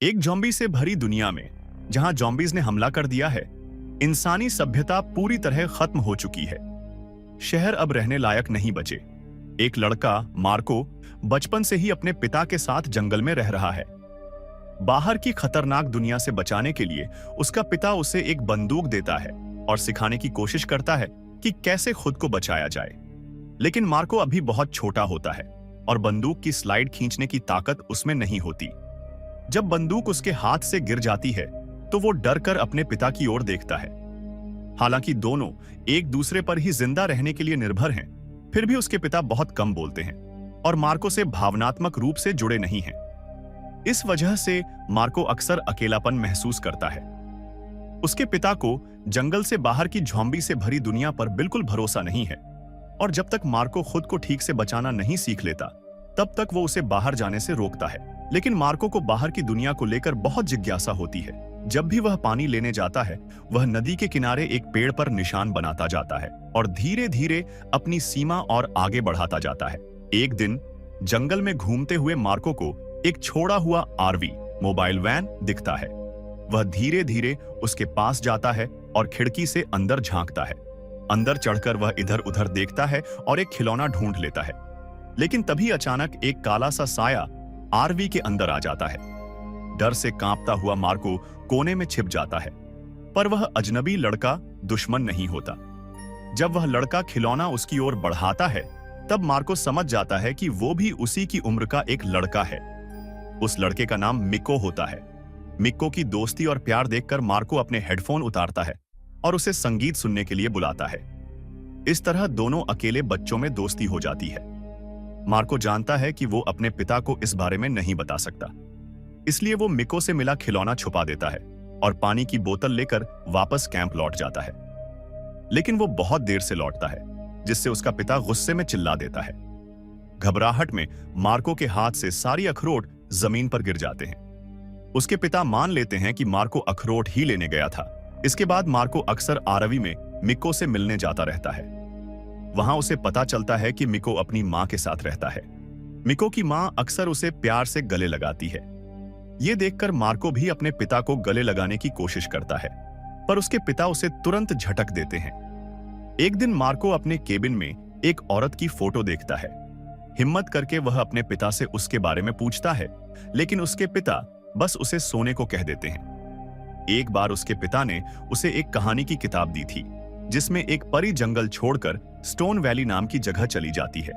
एक जॉम्बी से भरी दुनिया में जहां जॉम्बीज ने हमला कर दिया है, इंसानी सभ्यता पूरी तरह खत्म हो चुकी है। शहर अब रहने लायक नहीं बचे। एक लड़का मार्को बचपन से ही अपने पिता के साथ जंगल में रह रहा है। बाहर की खतरनाक दुनिया से बचाने के लिए उसका पिता उसे एक बंदूक देता है और सिखाने की कोशिश करता है कि कैसे खुद को बचाया जाए। लेकिन मार्को अभी बहुत छोटा होता है और बंदूक की स्लाइड खींचने की ताकत उसमें नहीं होती। जब बंदूक उसके हाथ से गिर जाती है तो वो डर कर अपने पिता की ओर देखता है। हालांकि दोनों एक दूसरे पर ही जिंदा रहने के लिए निर्भर हैं, फिर भी उसके पिता बहुत कम बोलते हैं और मार्को से भावनात्मक रूप से जुड़े नहीं हैं। इस वजह से मार्को अक्सर अकेलापन महसूस करता है। उसके पिता को जंगल से बाहर की ज़ॉम्बी से भरी दुनिया पर बिल्कुल भरोसा नहीं है और जब तक मार्को खुद को ठीक से बचाना नहीं सीख लेता, तब तक वो उसे बाहर जाने से रोकता है। लेकिन मार्को को बाहर की दुनिया को लेकर बहुत जिज्ञासा होती है। जब भी वह पानी लेने जाता है, वह नदी के किनारे एक पेड़ पर निशान बनाता जाता है और धीरे धीरे अपनी सीमा और आगे बढ़ाता जाता है। एक दिन जंगल में घूमते हुए मार्को को एक छोड़ा हुआ आरवी मोबाइल वैन दिखता है। वह धीरे धीरे उसके पास जाता है और खिड़की से अंदर झांकता है। अंदर चढ़कर वह इधर उधर देखता है और एक खिलौना ढूंढ लेता है। लेकिन तभी अचानक एक काला सा साया आरवी के अंदर आ जाता है। डर से कांपता हुआ मार्को कोने में छिप जाता है, पर वह अजनबी लड़का दुश्मन नहीं होता। जब वह लड़का खिलौना उसकी ओर बढ़ाता है, तब मार्को समझ जाता है कि वो भी उसी की उम्र का एक लड़का है। उस लड़के का नाम मिको होता है। मिको की दोस्ती और प्यार देखकर मार्को अपने हेडफोन उतारता है और उसे संगीत सुनने के लिए बुलाता है। इस तरह दोनों अकेले बच्चों में दोस्ती हो जाती है। मार्को जानता है कि वो अपने पिता को इस बारे में नहीं बता सकता, इसलिए वो मिको से मिला खिलौना छुपा देता है और पानी की बोतल लेकर वापस कैंप लौट जाता है। लेकिन वो बहुत देर से लौटता है, जिससे उसका पिता गुस्से में चिल्ला देता है। घबराहट में मार्को के हाथ से सारी अखरोट जमीन पर गिर जाते हैं। उसके पिता मान लेते हैं कि मार्को अखरोट ही लेने गया था। इसके बाद मार्को अक्सर आरवी में मिको से मिलने जाता रहता है। वहां उसे पता चलता है कि मिको अपनी मां के साथ रहता है। मिको की मां अक्सर उसे प्यार से गले लगाती है। यह देखकर मार्को भी अपने पिता को गले लगाने की कोशिश करता है, पर उसके पिता उसे तुरंत झटक देते हैं। एक दिन मार्को अपने केबिन में एक औरत की फोटो देखता है। हिम्मत करके वह अपने पिता से उसके बारे में पूछता है, लेकिन उसके पिता बस उसे सोने को कह देते हैं। एक बार उसके पिता ने उसे एक कहानी की किताब दी थी, जिसमें एक परी जंगल छोड़कर स्टोन वैली नाम की जगह चली जाती है।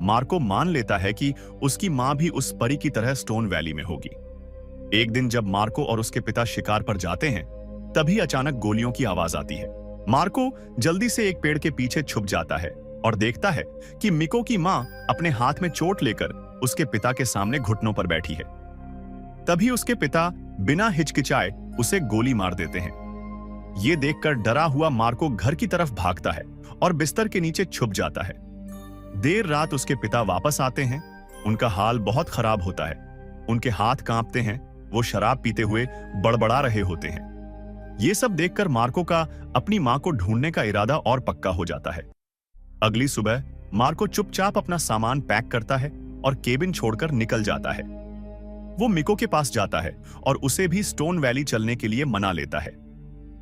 मार्को मान लेता है कि उसकी मां भी उस परी की तरह स्टोन वैली में होगी। एक दिन जब मार्को और उसके पिता शिकार पर जाते हैं, तभी अचानक गोलियों की आवाज आती है। मार्को जल्दी से एक पेड़ के पीछे छुप जाता है और देखता है कि मिको की मां अपने हाथ में चोट लेकर उसके पिता के सामने घुटनों पर बैठी है। तभी उसके पिता बिना हिचकिचाए उसे गोली मार देते हैं। ये देखकर डरा हुआ मार्को घर की तरफ भागता है और बिस्तर के नीचे छुप जाता है। देर रात उसके पिता वापस आते हैं। उनका हाल बहुत खराब होता है। उनके हाथ कांपते हैं। वो शराब पीते हुए बड़बड़ा रहे होते हैं। ये सब देखकर मार्को का अपनी मां को ढूंढने का इरादा और पक्का हो जाता है। अगली सुबह मार्को चुपचाप अपना सामान पैक करता है और केबिन छोड़कर निकल जाता है। वो मिको के पास जाता है और उसे भी स्टोन वैली चलने के लिए मना लेता है।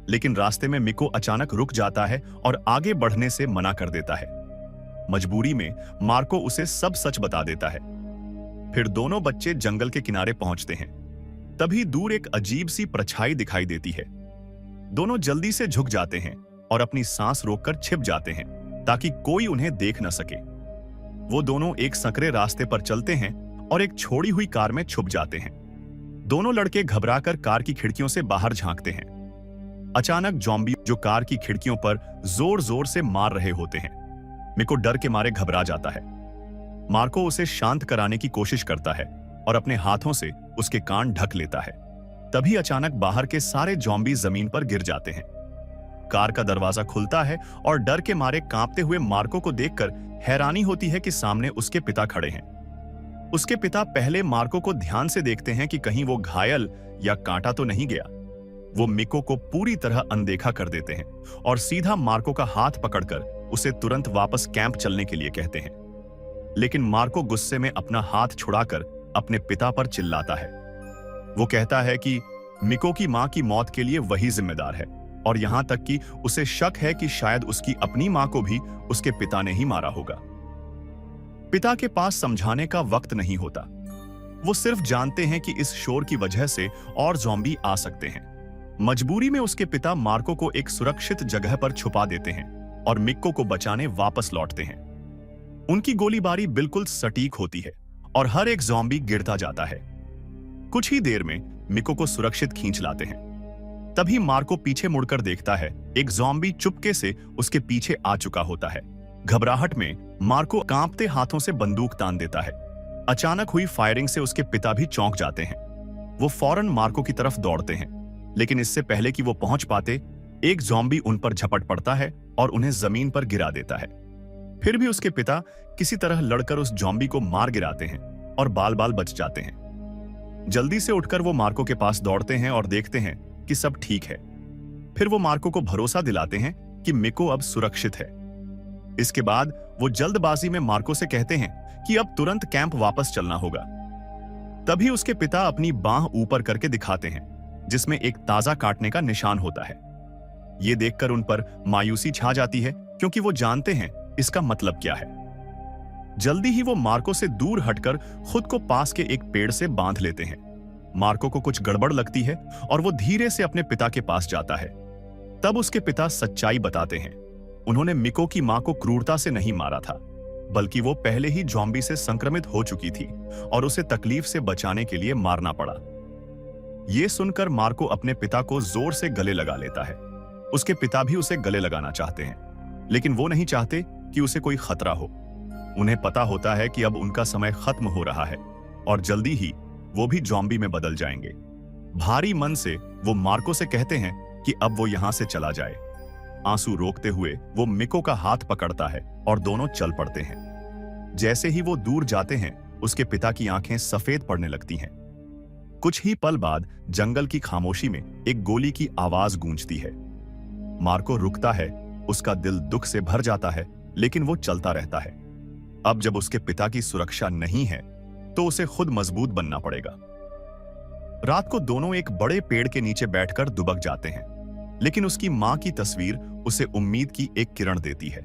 लेकिन रास्ते में मिको अचानक रुक जाता है और आगे बढ़ने से मना कर देता है। मजबूरी में मार्को उसे सब सच बता देता है। फिर दोनों बच्चे जंगल के किनारे पहुंचते हैं। तभी दूर एक अजीब सी परछाई दिखाई देती है। दोनों जल्दी से झुक जाते हैं और अपनी सांस रोककर छिप जाते हैं, ताकि कोई उन्हें देख न सके। वो दोनों एक संकरे रास्ते पर चलते हैं और एक छोड़ी हुई कार में छुप जाते हैं। दोनों लड़के घबराकर कार की खिड़कियों से बाहर झांकते हैं। अचानक ज़ॉम्बी जो कार की खिड़कियों पर जोर जोर से मार रहे होते हैं। मिको डर के मारे घबरा जाता है। मार्को उसे शांत कराने की कोशिश करता है और अपने हाथों से उसके कान ढक लेता है। तभी अचानक बाहर के सारे ज़ॉम्बी जमीन पर गिर जाते हैं। कार का दरवाजा खुलता है और डर के मारे कांपते हुए मार्को को देखकर हैरानी होती है कि सामने उसके पिता खड़े हैं। उसके पिता पहले मार्को को ध्यान से देखते हैं कि कहीं वो घायल या कांटा तो नहीं गया। वो मिको को पूरी तरह अनदेखा कर देते हैं और सीधा मार्को का हाथ पकड़कर उसे तुरंत वापस कैंप चलने के लिए कहते हैं। लेकिन मार्को गुस्से में अपना हाथ छुड़ाकर अपने पिता पर चिल्लाता है। वो कहता है कि मिको की मां की मौत के लिए वही जिम्मेदार है और यहां तक कि उसे शक है कि शायद उसकी अपनी मां को भी उसके पिता ने ही मारा होगा। पिता के पास समझाने का वक्त नहीं होता। वो सिर्फ जानते हैं कि इस शोर की वजह से और ज़ॉम्बी आ सकते हैं। मजबूरी में उसके पिता मार्को को एक सुरक्षित जगह पर छुपा देते हैं और मिको को बचाने वापस लौटते हैं। उनकी गोलीबारी बिल्कुल सटीक होती है और हर एक ज़ॉम्बी गिरता जाता है। कुछ ही देर में मिको को सुरक्षित खींच लाते हैं। तभी मार्को पीछे मुड़कर देखता है, एक ज़ॉम्बी चुपके से उसके पीछे आ चुका होता है। घबराहट में मार्को कांपते हाथों से बंदूक तान देता है। अचानक हुई फायरिंग से उसके पिता भी चौंक जाते हैं। वो फौरन मार्को की तरफ दौड़ते हैं, लेकिन इससे पहले कि वो पहुंच पाते, एक ज़ॉम्बी उन पर झपट पड़ता है और उन्हें जमीन पर गिरा देता है। फिर भी उसके पिता किसी तरह लड़कर उस ज़ॉम्बी को मार गिराते हैं और बाल बाल बच जाते हैं। जल्दी से उठकर वो मार्को के पास दौड़ते हैं और देखते हैं कि सब ठीक है। फिर वो मार्को को भरोसा दिलाते हैं कि मिको अब सुरक्षित है। इसके बाद वो जल्दबाजी में मार्को से कहते हैं कि अब तुरंत कैंप वापस चलना होगा। तभी उसके पिता अपनी बांह ऊपर करके दिखाते हैं, जिसमें एक ताजा काटने का निशान होता है। ये देखकर उन पर मायूसी छा जाती है, क्योंकि वो जानते हैं इसका मतलब क्या है। जल्दी ही वो मार्को से दूर हटकर खुद को पास के एक पेड़ से बांध लेते हैं। मार्को को कुछ गड़बड़ लगती है और वो धीरे से अपने पिता के पास जाता है। तब उसके पिता सच्चाई बताते हैं। उन्होंने मिको की मां को क्रूरता से नहीं मारा था, बल्कि वो पहले ही ज़ॉम्बी से संक्रमित हो चुकी थी और उसे तकलीफ से बचाने के लिए मारना पड़ा। ये सुनकर मार्को अपने पिता को जोर से गले लगा लेता है। उसके पिता भी उसे गले लगाना चाहते हैं, लेकिन वो नहीं चाहते कि उसे कोई खतरा हो। उन्हें पता होता है कि अब उनका समय खत्म हो रहा है और जल्दी ही वो भी ज़ॉम्बी में बदल जाएंगे। भारी मन से वो मार्को से कहते हैं कि अब वो यहां से चला जाए। आंसू रोकते हुए वो मिको का हाथ पकड़ता है और दोनों चल पड़ते हैं। जैसे ही वो दूर जाते हैं, उसके पिता की आंखें सफेद पड़ने लगती हैं। कुछ ही पल बाद जंगल की खामोशी में एक गोली की आवाज गूंजती है। मार्को रुकता है, उसका दिल दुख से भर जाता है, लेकिन वो चलता रहता है। अब जब उसके पिता की सुरक्षा नहीं है, तो उसे खुद मजबूत बनना पड़ेगा। रात को दोनों एक बड़े पेड़ के नीचे बैठकर दुबक जाते हैं, लेकिन उसकी मां की तस्वीर उसे उम्मीद की एक किरण देती है।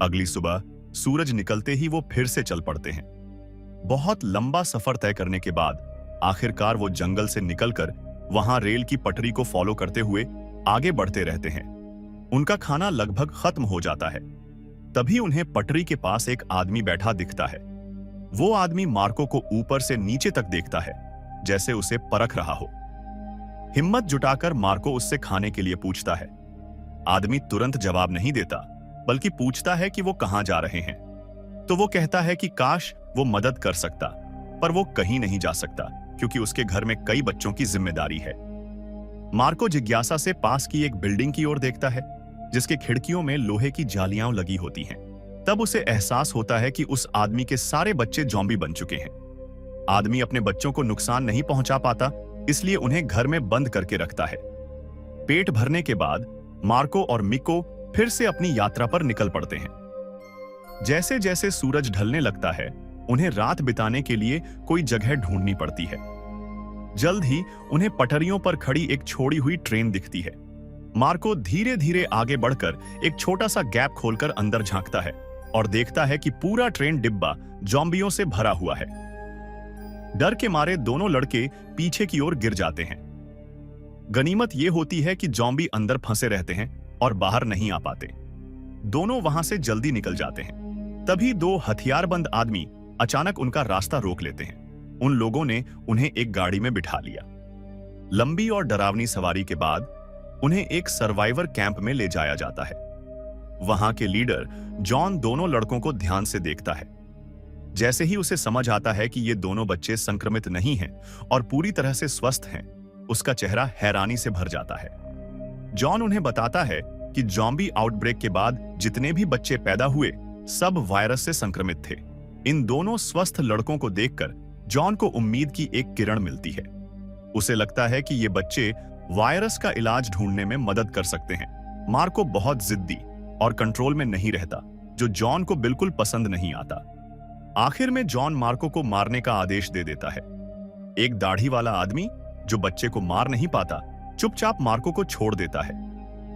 अगली सुबह सूरज निकलते ही वो फिर से चल पड़ते हैं। बहुत लंबा सफर तय करने के बाद आखिरकार वो जंगल से निकलकर वहां रेल की पटरी को फॉलो करते हुए आगे बढ़ते रहते हैं। उनका खाना लगभग खत्म हो जाता है। तभी उन्हें पटरी के पास एक आदमी बैठा दिखता है। वो आदमी मार्को को ऊपर से नीचे तक देखता है, जैसे उसे परख रहा हो। हिम्मत जुटाकर मार्को उससे खाने के लिए पूछता है। आदमी तुरंत जवाब नहीं देता, बल्कि पूछता है कि वो कहां जा रहे हैं। तो वो कहता है कि काश वो मदद कर सकता, पर वो कहीं नहीं जा सकता, क्योंकि उसके घर में कई बच्चों की जिम्मेदारी है। मार्को जिज्ञासा से पास की एक बिल्डिंग की ओर देखता है, जिसके खिड़कियों में लोहे की जालियां लगी होती हैं। तब उसे एहसास होता है कि उस आदमी के सारे बच्चे ज़ॉम्बी बन चुके हैं। आदमी अपने बच्चों को नुकसान नहीं पहुंचा पाता, इसलिए उन्हें घर में बंद करके रखता है। पेट भरने के बाद मार्को और मिको फिर से अपनी यात्रा पर निकल पड़ते हैं। जैसे जैसे सूरज ढलने लगता है, उन्हें रात बिताने के लिए कोई जगह ढूंढनी पड़ती है। जल्द ही उन्हें पटरियों पर खड़ी एक छोड़ी हुई ट्रेन दिखती है। मार्को धीरे धीरे आगे बढ़कर एक छोटा सा गैप खोलकर अंदर झांकता है और देखता है कि पूरा ट्रेन डिब्बा ज़ॉम्बियों से भरा हुआ है। डर के मारे दोनों लड़के पीछे की ओर गिर जाते हैं। गनीमत यह होती है कि ज़ॉम्बी अंदर फंसे रहते हैं और बाहर नहीं आ पाते। दोनों वहां से जल्दी निकल जाते हैं। तभी दो हथियारबंद आदमी अचानक उनका रास्ता रोक लेते हैं। उन लोगों ने उन्हें एक गाड़ी में बिठा लिया। लंबी और डरावनी सवारी के बाद उन्हें एक सर्वाइवर कैंप में ले जाया जाता है। वहां के लीडर जॉन दोनों लड़कों को ध्यान से देखता है। जैसे ही उसे समझ आता है कि ये दोनों बच्चे संक्रमित नहीं हैं और पूरी तरह से स्वस्थ हैं, उसका चेहरा हैरानी से भर जाता है। जॉन उन्हें बताता है कि ज़ॉम्बी आउटब्रेक के बाद जितने भी बच्चे पैदा हुए, सब वायरस से संक्रमित थे। इन दोनों स्वस्थ लड़कों को देखकर जॉन को उम्मीद की एक किरण मिलती है। उसे लगता है कि ये बच्चे वायरस का इलाज ढूंढने में मदद कर सकते हैं। मार्को बहुत जिद्दी और कंट्रोल में नहीं रहता, जो जॉन को बिल्कुल पसंद नहीं आता। आखिर में जॉन मार्को को मारने का आदेश दे देता है। एक दाढ़ी वाला आदमी जो बच्चे को मार नहीं पाता, चुपचाप मार्को को छोड़ देता है।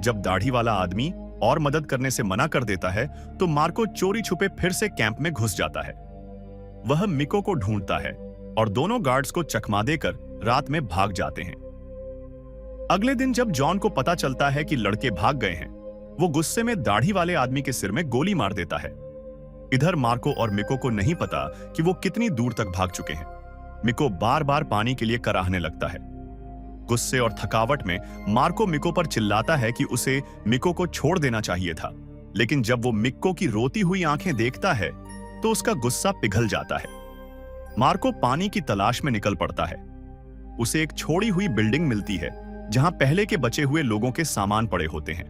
जब दाढ़ी वाला आदमी और मदद करने से मना कर देता है तो मार्को चोरी छुपे फिर से कैंप में घुस जाता है। वह मिको को ढूंढता है और दोनों गार्ड्स को चकमा देकर रात में भाग जाते हैं। अगले दिन जब जॉन को पता चलता है कि लड़के भाग गए हैं, वो गुस्से में दाढ़ी वाले आदमी के सिर में गोली मार देता है। इधर मार्को और मिको को नहीं पता कि वो कितनी दूर तक भाग चुके हैं। मिको बार बार पानी के लिए कराहने लगता है। गुस्से और थकावट में मार्को मिको पर चिल्लाता है कि उसे मिको को छोड़ देना चाहिए था, लेकिन जब वो मिको की रोती हुई आंखें देखता है तो उसका गुस्सा पिघल जाता है। मार्को पानी की तलाश में निकल पड़ता है। उसे एक छोड़ी हुई बिल्डिंग मिलती है जहां पहले के बचे हुए लोगों के सामान पड़े होते हैं।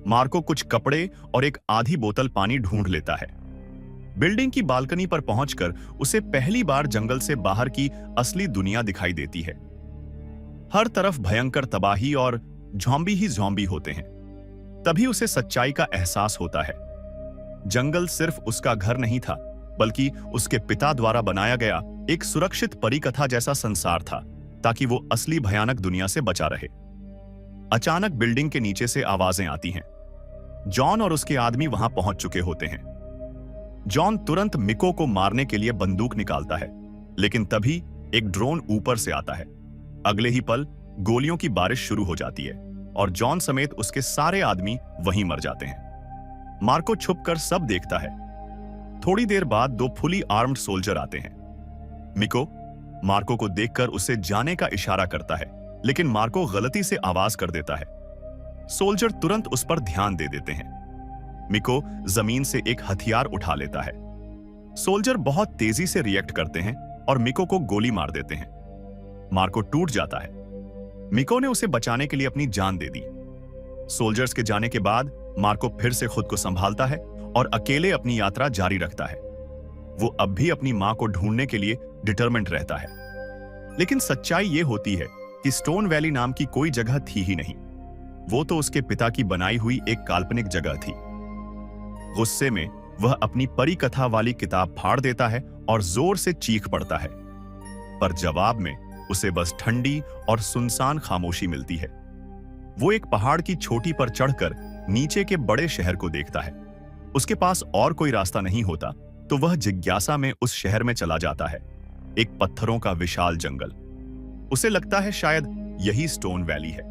मार्को कुछ कपड़े और एक आधी बोतल पानी ढूंढ लेता है। बिल्डिंग की बालकनी पर पहुंचकर उसे पहली बार जंगल से बाहर की असली दुनिया दिखाई देती है। हर तरफ भयंकर तबाही और ज़ॉम्बी ही ज़ॉम्बी होते हैं। तभी उसे सच्चाई का एहसास होता है। जंगल सिर्फ उसका घर नहीं था, बल्कि उसके पिता द्वारा बनाया गया एक सुरक्षित परिकथा जैसा संसार था, ताकि वो असली भयानक दुनिया से बचा रहे। अचानक बिल्डिंग के नीचे से आवाजें आती हैं। जॉन और उसके आदमी वहां पहुंच चुके होते हैं। जॉन तुरंत मिको को मारने के लिए बंदूक निकालता है, लेकिन तभी एक ड्रोन ऊपर से आता है। अगले ही पल गोलियों की बारिश शुरू हो जाती है और जॉन समेत उसके सारे आदमी वहीं मर जाते हैं। मार्को छुपकर सब देखता है। थोड़ी देर बाद 2 फुली आर्म्ड सोल्जर आते हैं। मिको मार्को को देखकर उसे जाने का इशारा करता है, लेकिन मार्को गलती से आवाज कर देता है। सोल्जर तुरंत उस पर ध्यान दे देते हैं। मिको जमीन से एक हथियार उठा लेता है। सोल्जर बहुत तेजी से रिएक्ट करते हैं और मिको को गोली मार देते हैं। मार्को टूट जाता है। मिको ने उसे बचाने के लिए अपनी जान दे दी। सोल्जर्स के जाने के बाद मार्को फिर से खुद को संभालता है और अकेले अपनी यात्रा जारी रखता है। वो अब भी अपनी मां को ढूंढने के लिए डिटरमिन्ड रहता है। लेकिन सच्चाई ये होती है कि स्टोन वैली नाम की कोई जगह थी ही नहीं। वो तो उसके पिता की बनाई हुई एक काल्पनिक जगह थी। गुस्से में वह अपनी परिकथा वाली किताब फाड़ देता है और जोर से चीख पड़ता है, पर जवाब में उसे बस ठंडी और सुनसान खामोशी मिलती है। वो एक पहाड़ की चोटी पर चढ़कर नीचे के बड़े शहर को देखता है। उसके पास और कोई रास्ता नहीं होता, तो वह जिज्ञासा में उस शहर में चला जाता है। एक पत्थरों का विशाल जंगल। उसे लगता है शायद यही स्टोन वैली है,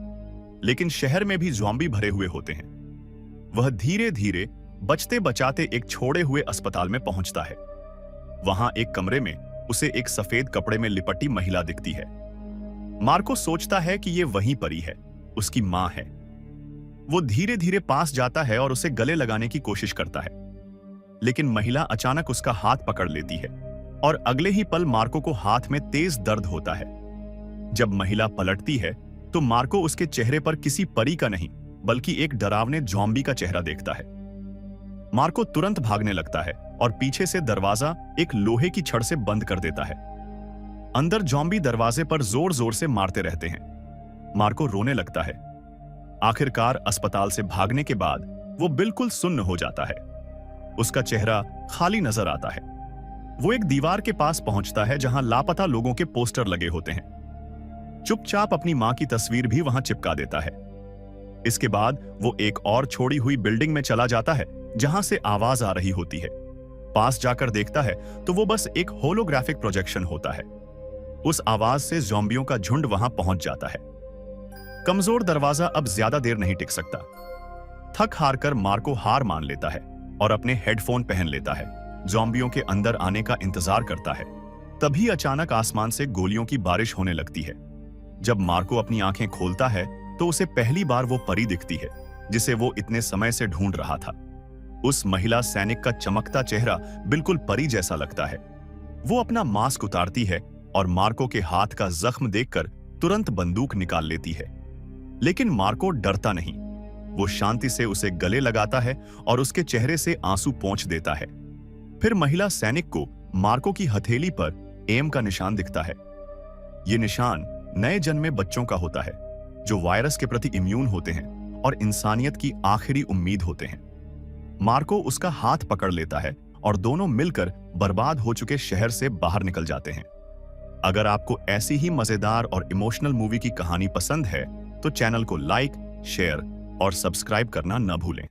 लेकिन शहर में भी ज़ॉम्बी भरे हुए होते हैं। वह धीरे धीरे बचते बचाते एक छोड़े हुए अस्पताल में पहुंचता है। वहां एक कमरे में उसे एक सफेद कपड़े में लिपटी महिला दिखती है। मार्को सोचता है कि यह वही परी है, उसकी मां है। वो धीरे धीरे पास जाता है और उसे गले लगाने की कोशिश करता है, लेकिन महिला अचानक उसका हाथ पकड़ लेती है और अगले ही पल मार्को को हाथ में तेज दर्द होता है। जब महिला पलटती है तो मार्को उसके चेहरे पर किसी परी का नहीं, बल्कि एक डरावने ज़ॉम्बी का चेहरा देखता है। मार्को तुरंत भागने लगता है और पीछे से दरवाजा एक लोहे की छड़ से बंद कर देता है। अंदर ज़ॉम्बी दरवाजे पर जोर जोर से मारते रहते हैं। मार्को रोने लगता है। आखिरकार अस्पताल से भागने के बाद वो बिल्कुल सुन्न हो जाता है। उसका चेहरा खाली नजर आता है। वो एक दीवार के पास पहुंचता है जहां लापता लोगों के पोस्टर लगे होते हैं। चुपचाप अपनी मां की तस्वीर भी वहां चिपका देता है। इसके बाद वो एक और छोड़ी हुई बिल्डिंग में चला जाता है जहां से आवाज आ रही होती है। पास जाकर देखता है तो वो बस एक होलोग्राफिक प्रोजेक्शन होता है। उस आवाज से ज़ॉम्बियों का झुंड वहां पहुंच जाता है। कमजोर दरवाजा अब ज्यादा देर नहीं टिक सकता। थक हार कर मार्को हार मान लेता है और अपने हेडफोन पहन लेता है। ज़ॉम्बियों के अंदर आने का इंतजार करता है। तभी अचानक आसमान से गोलियों की बारिश होने लगती है। जब मार्को अपनी आंखें खोलता है तो उसे पहली बार वो परी दिखती है जिसे वो इतने समय से ढूंढ रहा था। उस महिला सैनिक का चमकता चेहरा बिल्कुल परी जैसा लगता है। वो अपना मास्क उतारती है और मार्को के हाथ का जख्म देखकर तुरंत बंदूक निकाल लेती है। लेकिन मार्को डरता नहीं। वो शांति से उसे गले लगाता है और उसके चेहरे से आंसू पोंछ देता है। फिर महिला सैनिक को मार्को की हथेली पर एम का निशान दिखता है। ये निशान नए जन्मे बच्चों का होता है जो वायरस के प्रति इम्यून होते हैं और इंसानियत की आखिरी उम्मीद होते हैं। मार्को उसका हाथ पकड़ लेता है और दोनों मिलकर बर्बाद हो चुके शहर से बाहर निकल जाते हैं। अगर आपको ऐसी ही मजेदार और इमोशनल मूवी की कहानी पसंद है तो चैनल को लाइक, शेयर और सब्सक्राइब करना न भूलें।